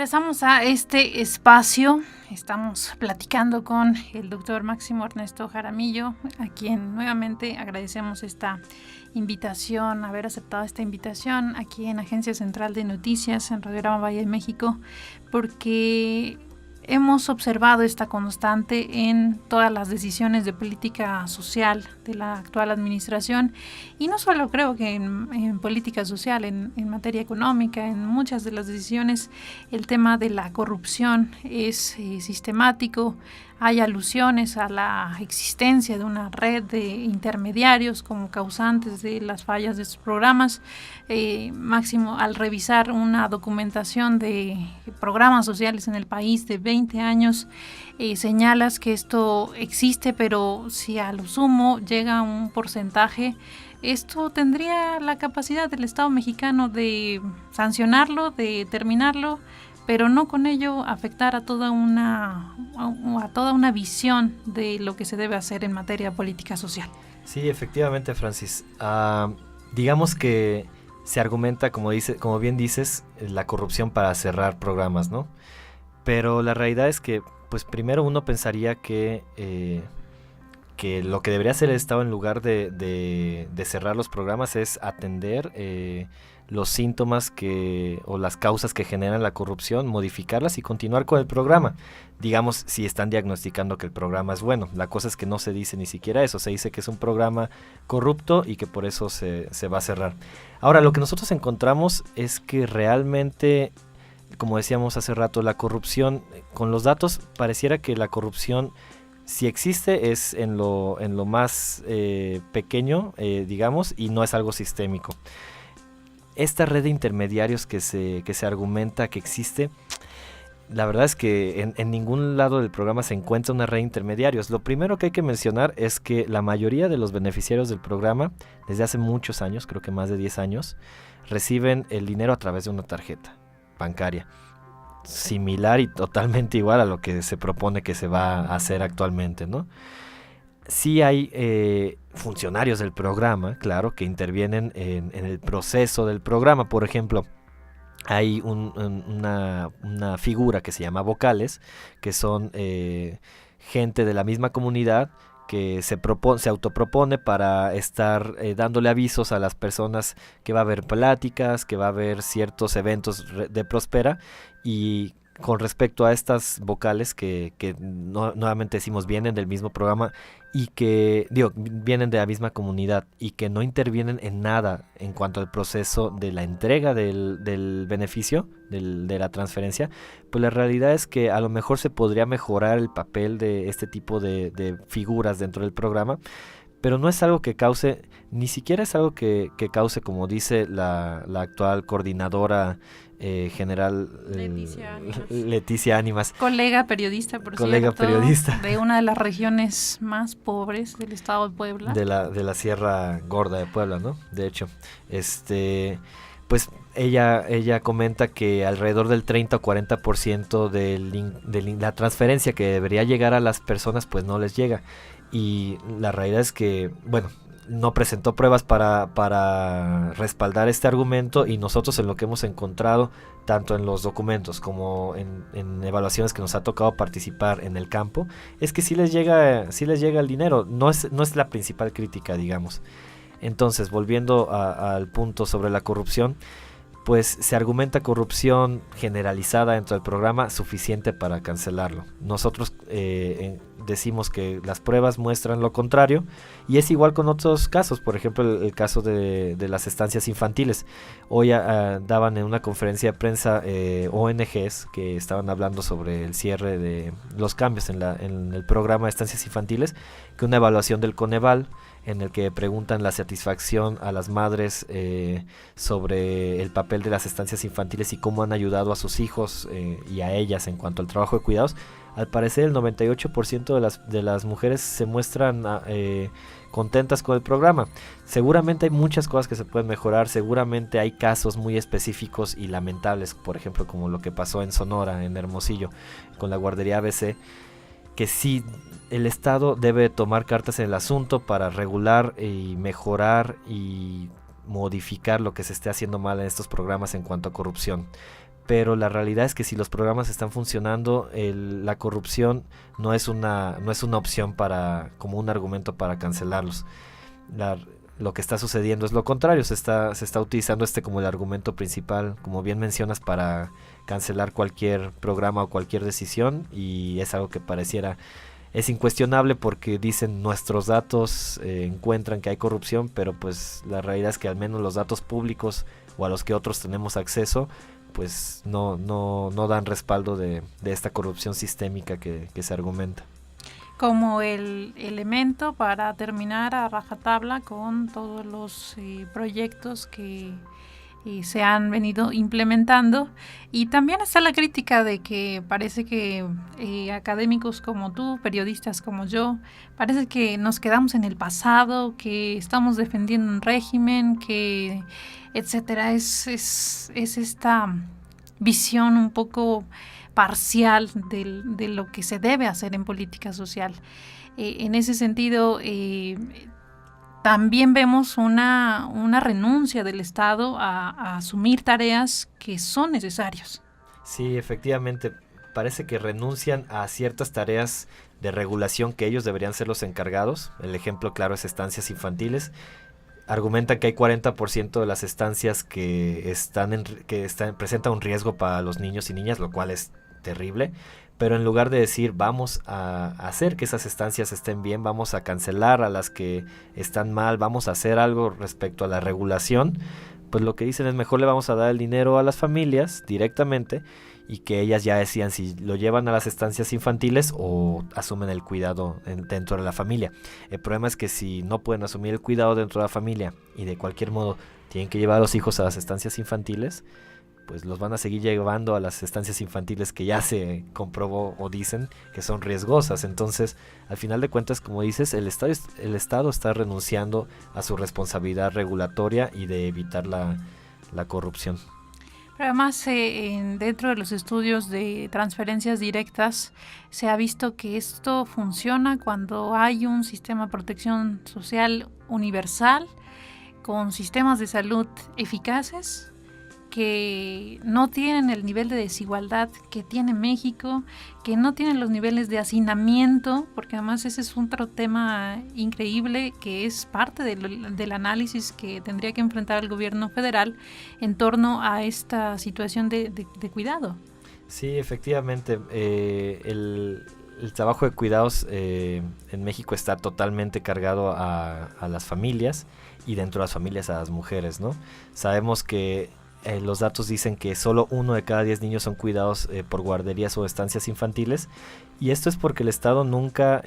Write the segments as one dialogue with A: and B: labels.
A: Regresamos a este espacio. Estamos platicando con el doctor Máximo Ernesto Jaramillo, a quien nuevamente agradecemos esta invitación, haber aceptado esta invitación aquí en Agencia Central de Noticias en Radiorama Valle de México, porque hemos observado esta constante en todas las decisiones de política social de la actual administración, y no solo creo que en política social, en materia económica, en muchas de las decisiones el tema de la corrupción es sistemático. Hay alusiones a la existencia de una red de intermediarios como causantes de las fallas de estos programas. Máximo, al revisar una documentación de programas sociales en el país de 20 años, señalas que esto existe, pero si a lo sumo llega a un porcentaje, esto tendría la capacidad del Estado mexicano de sancionarlo, de terminarlo, pero no con ello afectar a toda una visión de lo que se debe hacer en materia de política social.
B: Sí, efectivamente, Francis. Digamos que se argumenta, como bien dices, la corrupción para cerrar programas, ¿no? Pero la realidad es que, pues primero uno pensaría que lo que debería hacer el Estado en lugar de cerrar los programas es atender los síntomas o las causas que generan la corrupción, modificarlas y continuar con el programa. Digamos, si están diagnosticando que el programa es bueno. La cosa es que no se dice ni siquiera eso, se dice que es un programa corrupto y que por eso se va a cerrar. Ahora, lo que nosotros encontramos es que realmente, como decíamos hace rato, la corrupción, con los datos pareciera que la corrupción, si existe, es en lo más pequeño, digamos, y no es algo sistémico. Esta red de intermediarios que se argumenta que existe, la verdad es que en ningún lado del programa se encuentra una red de intermediarios. Lo primero que hay que mencionar es que la mayoría de los beneficiarios del programa, desde hace muchos años, creo que más de 10 años, reciben el dinero a través de una tarjeta bancaria, similar y totalmente igual a lo que se propone que se va a hacer actualmente, ¿no? Sí hay funcionarios del programa, claro, que intervienen en el proceso del programa. Por ejemplo, hay una figura que se llama vocales, que son gente de la misma comunidad que se autopropone para estar dándole avisos a las personas que va a haber pláticas, que va a haber ciertos eventos de Prospera. Y con respecto a estas vocales que nuevamente decimos vienen del mismo programa y que vienen de la misma comunidad y que no intervienen en nada en cuanto al proceso de la entrega del beneficio, de la transferencia, pues la realidad es que a lo mejor se podría mejorar el papel de este tipo de figuras dentro del programa, pero no es algo que cause, ni siquiera es algo que cause, como dice la actual coordinadora general Leticia Ánimas,
A: colega periodista, por cierto, de una de las regiones más pobres del estado de Puebla,
B: de la Sierra Gorda de Puebla, ¿no? De hecho, pues ella comenta que alrededor del 30 o 40% de la transferencia que debería llegar a las personas, pues no les llega. Y la realidad es que, bueno, no presentó pruebas para respaldar este argumento, y nosotros en lo que hemos encontrado, tanto en los documentos como en evaluaciones que nos ha tocado participar en el campo, es que sí les llega el dinero. No es la principal crítica, digamos. Entonces, volviendo al punto sobre la corrupción, pues se argumenta corrupción generalizada dentro del programa suficiente para cancelarlo. Nosotros decimos que las pruebas muestran lo contrario, y es igual con otros casos. Por ejemplo, el caso de las estancias infantiles. Hoy daban en una conferencia de prensa ONGs que estaban hablando sobre el cierre de los cambios en el programa de estancias infantiles, que una evaluación del Coneval, en el que preguntan la satisfacción a las madres sobre el papel de las estancias infantiles y cómo han ayudado a sus hijos y a ellas en cuanto al trabajo de cuidados. Al parecer el 98% de las mujeres se muestran contentas con el programa. Seguramente hay muchas cosas que se pueden mejorar, seguramente hay casos muy específicos y lamentables, por ejemplo como lo que pasó en Sonora, en Hermosillo, con la guardería ABC, que sí, el Estado debe tomar cartas en el asunto para regular y mejorar y modificar lo que se esté haciendo mal en estos programas en cuanto a corrupción. pero la realidad es que si los programas están funcionando, la corrupción no es una opción como un argumento para cancelarlos. Lo que está sucediendo es lo contrario, se está utilizando como el argumento principal, como bien mencionas, para cancelar cualquier programa o cualquier decisión, y es algo que es incuestionable porque dicen nuestros datos encuentran que hay corrupción, pero pues la realidad es que al menos los datos públicos o a los que otros tenemos acceso pues no dan respaldo de esta corrupción sistémica que se argumenta.
A: Como el elemento para terminar a rajatabla con todos los proyectos que se han venido implementando. Y también está la crítica de que parece que académicos como tú, periodistas como yo, parece que nos quedamos en el pasado, que estamos defendiendo un régimen, que etcétera. Es esta visión un poco parcial de lo que se debe hacer en política social. En ese sentido, también vemos una renuncia del Estado a asumir tareas que son necesarias.
B: Sí, efectivamente, parece que renuncian a ciertas tareas de regulación que ellos deberían ser los encargados. El ejemplo claro es estancias infantiles. Argumentan que hay 40% de las estancias que presentan un riesgo para los niños y niñas, lo cual es terrible, pero en lugar de decir vamos a hacer que esas estancias estén bien, vamos a cancelar a las que están mal, vamos a hacer algo respecto a la regulación, pues lo que dicen es mejor le vamos a dar el dinero a las familias directamente y que ellas ya decían si lo llevan a las estancias infantiles o asumen el cuidado dentro de la familia. El problema es que si no pueden asumir el cuidado dentro de la familia y de cualquier modo tienen que llevar a los hijos a las estancias infantiles, pues los van a seguir llevando a las estancias infantiles que ya se comprobó o dicen que son riesgosas. Entonces, al final de cuentas, como dices, el Estado está renunciando a su responsabilidad regulatoria y de evitar la corrupción.
A: Pero además, dentro de los estudios de transferencias directas, se ha visto que esto funciona cuando hay un sistema de protección social universal, con sistemas de salud eficaces, que no tienen el nivel de desigualdad que tiene México, que no tienen los niveles de hacinamiento, porque además ese es otro tema increíble que es parte del análisis que tendría que enfrentar el gobierno federal en torno a esta situación de cuidado.
B: Sí, efectivamente, el trabajo de cuidados en México está totalmente cargado a las familias y dentro de las familias a las mujeres, ¿no? Sabemos que los datos dicen que solo 1 de cada 10 niños son cuidados por guarderías o estancias infantiles, y esto es porque el Estado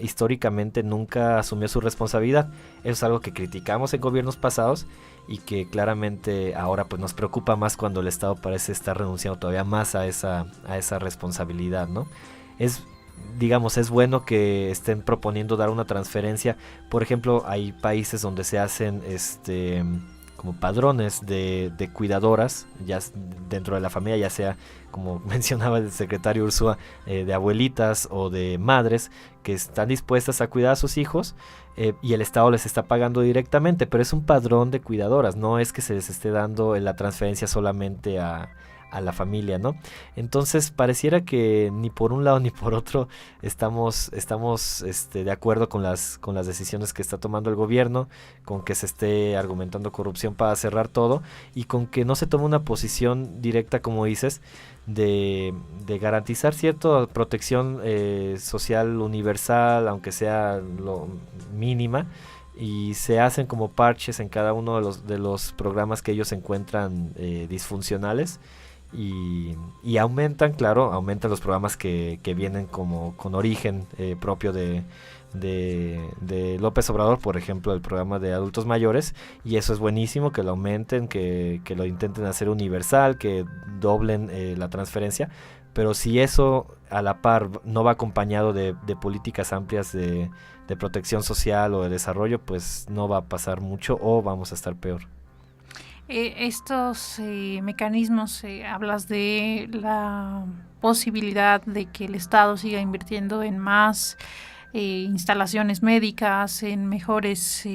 B: históricamente nunca asumió su responsabilidad. Eso es algo que criticamos en gobiernos pasados y que claramente ahora pues nos preocupa más cuando el Estado parece estar renunciando todavía más a esa responsabilidad, ¿no? Es bueno que estén proponiendo dar una transferencia. Por ejemplo, hay países donde se hacen como padrones de cuidadoras ya dentro de la familia, ya sea, como mencionaba el secretario Ursúa, de abuelitas o de madres que están dispuestas a cuidar a sus hijos, y el Estado les está pagando directamente, pero es un padrón de cuidadoras, no es que se les esté dando la transferencia solamente a la familia, ¿no? Entonces pareciera que ni por un lado ni por otro estamos de acuerdo con las decisiones que está tomando el gobierno, con que se esté argumentando corrupción para cerrar todo y con que no se tome una posición directa, como dices, de garantizar cierta protección social universal, aunque sea lo mínima, y se hacen como parches en cada uno de los programas que ellos encuentran disfuncionales. Y aumentan los programas que vienen como con origen propio de López Obrador, por ejemplo el programa de adultos mayores, y eso es buenísimo que lo aumenten, que lo intenten hacer universal, que doblen la transferencia, pero si eso a la par no va acompañado de políticas amplias de protección social o de desarrollo, pues no va a pasar mucho o vamos a estar peor.
A: Estos mecanismos, hablas de la posibilidad de que el Estado siga invirtiendo en más instalaciones médicas, en mejores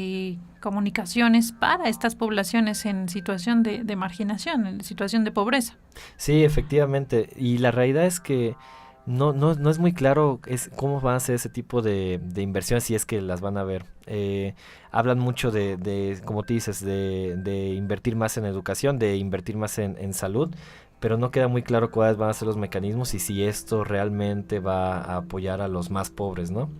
A: comunicaciones para estas poblaciones en situación de marginación, en situación de pobreza.
B: Sí, efectivamente. Y la realidad es que no es muy claro cómo van a ser ese tipo de inversiones si es que las van a ver. Hablan mucho como tú dices, de invertir más en educación, de invertir más en salud, pero no queda muy claro cuáles van a ser los mecanismos y si esto realmente va a apoyar a los más pobres, ¿no?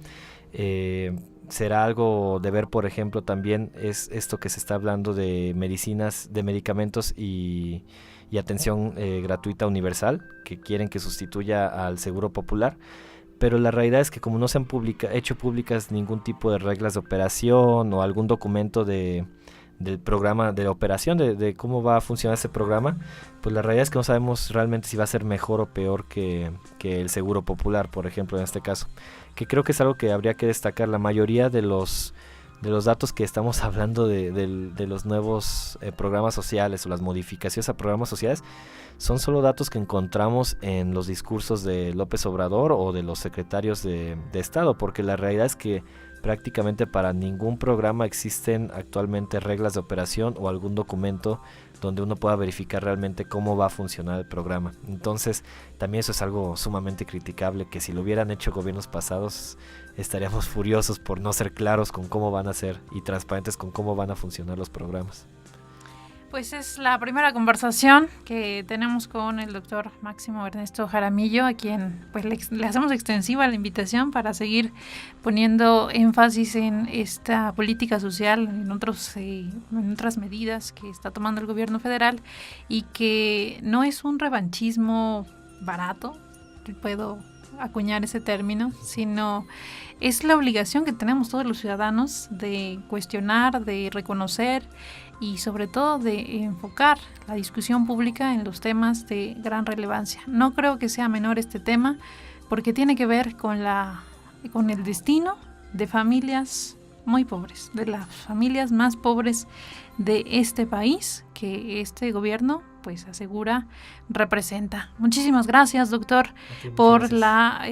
B: Será algo de ver, por ejemplo, también es esto que se está hablando de medicinas, de medicamentos y atención gratuita universal, que quieren que sustituya al seguro popular, pero la realidad es que como no se han hecho públicas ningún tipo de reglas de operación o algún documento del programa de operación, de cómo va a funcionar ese programa, pues la realidad es que no sabemos realmente si va a ser mejor o peor que el seguro popular, por ejemplo, en este caso, que creo que es algo que habría que destacar. La mayoría de los datos que estamos hablando de los nuevos programas sociales o las modificaciones a programas sociales son solo datos que encontramos en los discursos de López Obrador o de los secretarios de Estado, porque la realidad es que prácticamente para ningún programa existen actualmente reglas de operación o algún documento donde uno pueda verificar realmente cómo va a funcionar el programa. Entonces también eso es algo sumamente criticable, que si lo hubieran hecho gobiernos pasados estaríamos furiosos por no ser claros con cómo van a ser y transparentes con cómo van a funcionar los programas.
A: Pues es la primera conversación que tenemos con el doctor Máximo Ernesto Jaramillo, a quien pues le hacemos extensiva la invitación para seguir poniendo énfasis en esta política social, en otras medidas que está tomando el gobierno federal, y que no es un revanchismo barato, puedo acuñar ese término, sino es la obligación que tenemos todos los ciudadanos de cuestionar, de reconocer y sobre todo de enfocar la discusión pública en los temas de gran relevancia. No creo que sea menor este tema, porque tiene que ver con el destino de familias muy pobres, de las familias más pobres de este país que este gobierno pues asegura representa. Muchísimas gracias, doctor, por la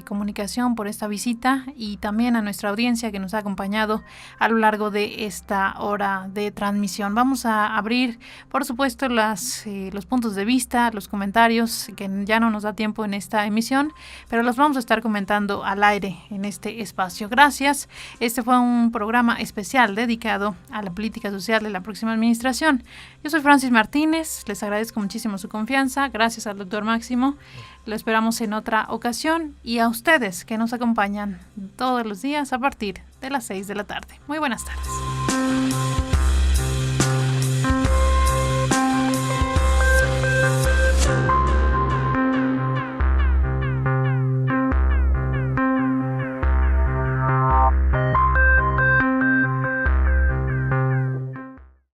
A: comunicación, por esta visita, y también a nuestra audiencia que nos ha acompañado a lo largo de esta hora de transmisión. Vamos a abrir, por supuesto, los puntos de vista, los comentarios, que ya no nos da tiempo en esta emisión, pero los vamos a estar comentando al aire en este espacio. Gracias. Este fue un programa especial dedicado a la política social de la próxima administración. Yo soy Francis Martínez, les agradezco muchísimo su confianza, gracias al doctor Máximo, lo esperamos en otra ocasión, y a ustedes que nos acompañan todos los días a partir de las 6 de la tarde. Muy buenas tardes.